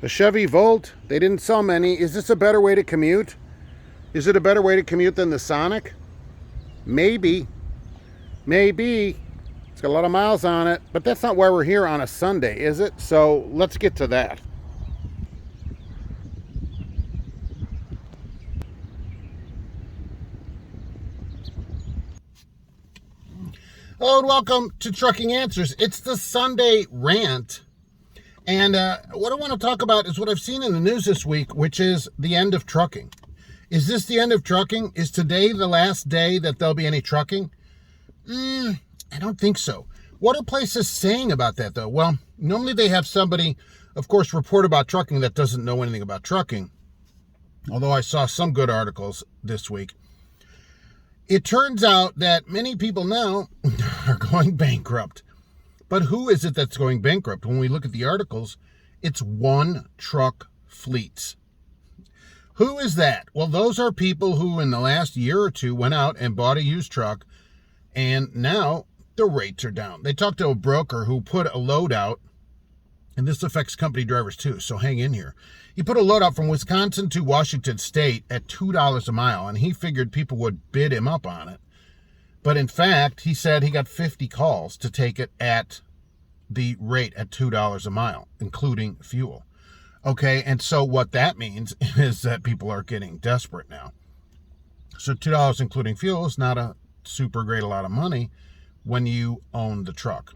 A Chevy Volt. They didn't sell many. Is this a better way to commute? Is it a better way to commute than the Sonic? Maybe. Maybe. It's got a lot of miles on it, but that's not why we're here on a Sunday, is it? So let's get to that. Hello and welcome to Trucking Answers. It's the Sunday Rant. And what I want to talk about is what I've seen in the news this week, which is the end of trucking. Is this the end of trucking? Is today the last day that there'll be any trucking? I don't think so. What are places saying about that, though? Well, normally they have somebody, of course, report about trucking that doesn't know anything about trucking. Although I saw some good articles this week. It turns out that many people now are going bankrupt. But who is it that's going bankrupt? When we look at the articles, it's one truck fleets. Who is that? Well, those are people who in the last year or two went out and bought a used truck, and now the rates are down. They talked to a broker who put a load out, and this affects company drivers too, so hang in here. He put a load out from Wisconsin to Washington State at $2 a mile, and he figured people would bid him up on it. But in fact, he said he got 50 calls to take it at the rate at $2 a mile, including fuel. Okay, and so what that means is that people are getting desperate now. So $2 including fuel is not a super great a lot of money when you own the truck.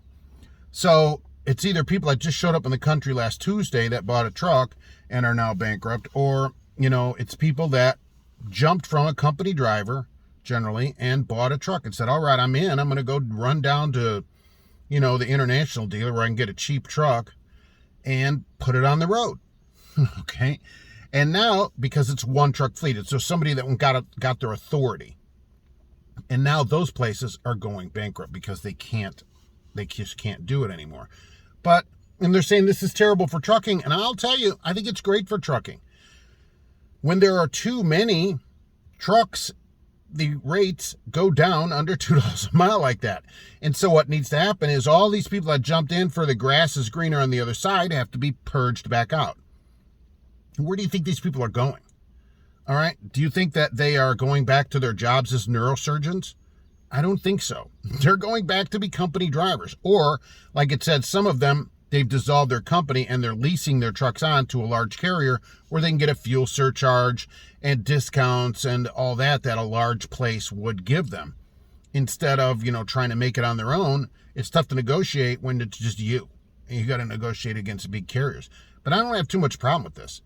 So it's either people that just showed up in the country last Tuesday that bought a truck and are now bankrupt, or, it's people that jumped from a company driver, generally, and bought a truck and said, all right, I'm in. I'm going to go run down to, the international dealer where I can get a cheap truck and put it on the road. Okay. And now, because it's one truck fleet, it's so somebody that got their authority. And now those places are going bankrupt because they just can't do it anymore. And they're saying this is terrible for trucking. And I'll tell you, I think it's great for trucking. When there are too many trucks, the rates go down under $2 a mile like that. And so what needs to happen is all these people that jumped in for the grass is greener on the other side have to be purged back out. Where do you think these people are going? All right. Do you think that they are going back to their jobs as neurosurgeons? I don't think so. They're going back to be company drivers. Or, like it said, some of them, they've dissolved their company and they're leasing their trucks on to a large carrier where they can get a fuel surcharge and discounts and all that a large place would give them. Instead of, trying to make it on their own, it's tough to negotiate when it's just you. And you got to negotiate against the big carriers. But I don't have too much problem with this.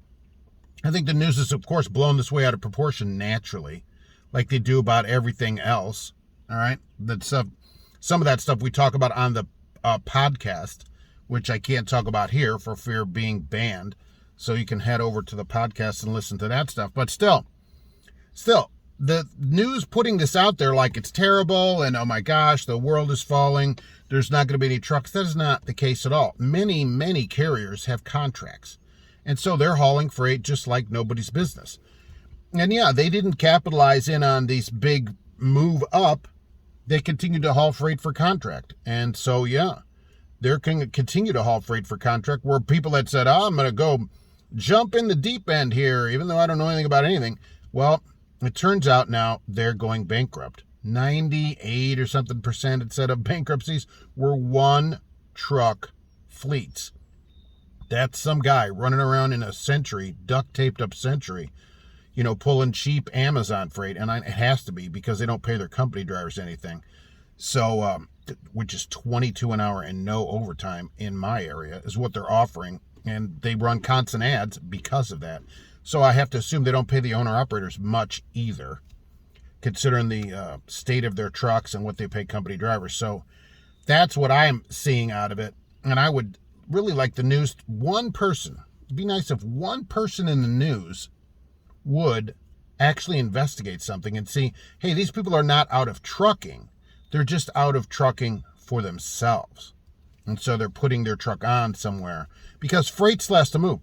I think the news is, of course, blown this way out of proportion naturally, like they do about everything else. All right. Some of that stuff we talk about on the podcast, which I can't talk about here for fear of being banned. So you can head over to the podcast and listen to that stuff. But still, the news putting this out there like it's terrible and, oh my gosh, the world is falling, there's not going to be any trucks. That is not the case at all. Many, many carriers have contracts. And so they're hauling freight just like nobody's business. And yeah, they didn't capitalize in on these big move up. They continue to haul freight for contract. And so, yeah, they're going to continue to haul freight for contract, where people that said, I'm going to go jump in the deep end here, even though I don't know anything about anything. Well, it turns out now they're going bankrupt. 98 or something percent, it said, of bankruptcies were one truck fleets. That's some guy running around in a Century, duct taped up Century, pulling cheap Amazon freight. And it has to be because they don't pay their company drivers anything. So, which is $22 an hour and no overtime in my area is what they're offering. And they run constant ads because of that. So I have to assume they don't pay the owner-operators much either, considering the state of their trucks and what they pay company drivers. So that's what I'm seeing out of it. And I would really like the news. One person, it'd be nice if one person in the news would actually investigate something and see, hey, these people are not out of trucking. They're just out of trucking for themselves. And so they're putting their truck on somewhere because freight still has to move.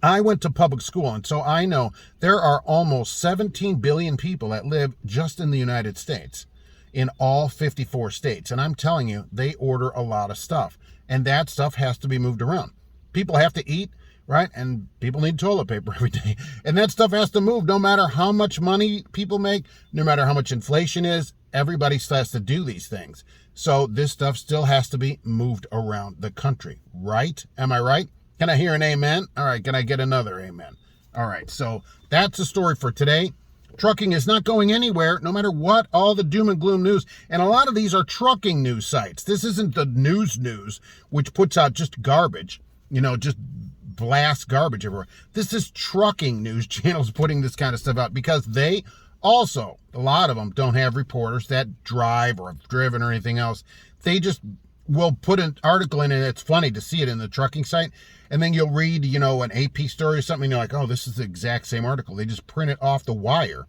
I went to public school, and so I know there are almost 17 billion people that live just in the United States, in all 54 states. And I'm telling you, they order a lot of stuff, and that stuff has to be moved around. People have to eat. right? And people need toilet paper every day. And that stuff has to move no matter how much money people make, no matter how much inflation is. Everybody still has to do these things. So this stuff still has to be moved around the country, right? Am I right? Can I hear an amen? All right, can I get another amen? All right, so that's the story for today. Trucking is not going anywhere, no matter what, all the doom and gloom news. And a lot of these are trucking news sites. This isn't the news, which puts out just garbage, just blast garbage everywhere. This is trucking news channels putting this kind of stuff out because they also, a lot of them don't have reporters that drive or have driven or anything else. They just will put an article in, and it's funny to see it in the trucking site. And then you'll read, an AP story or something, and you're like, oh, this is the exact same article. They just print it off the wire.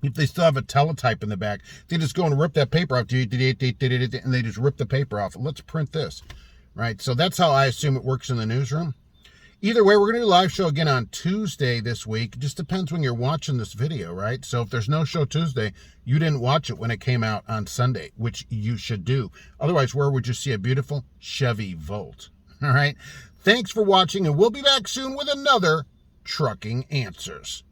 If they still have a teletype in the back, they just go and rip that paper off, and they just rip the paper off. Let's print this, right? So that's how I assume it works in the newsroom. Either way, we're going to do a live show again on Tuesday this week. It just depends when you're watching this video, right? So if there's no show Tuesday, you didn't watch it when it came out on Sunday, which you should do. Otherwise, where would you see a beautiful Chevy Volt? All right. Thanks for watching, and we'll be back soon with another Trucking Answers.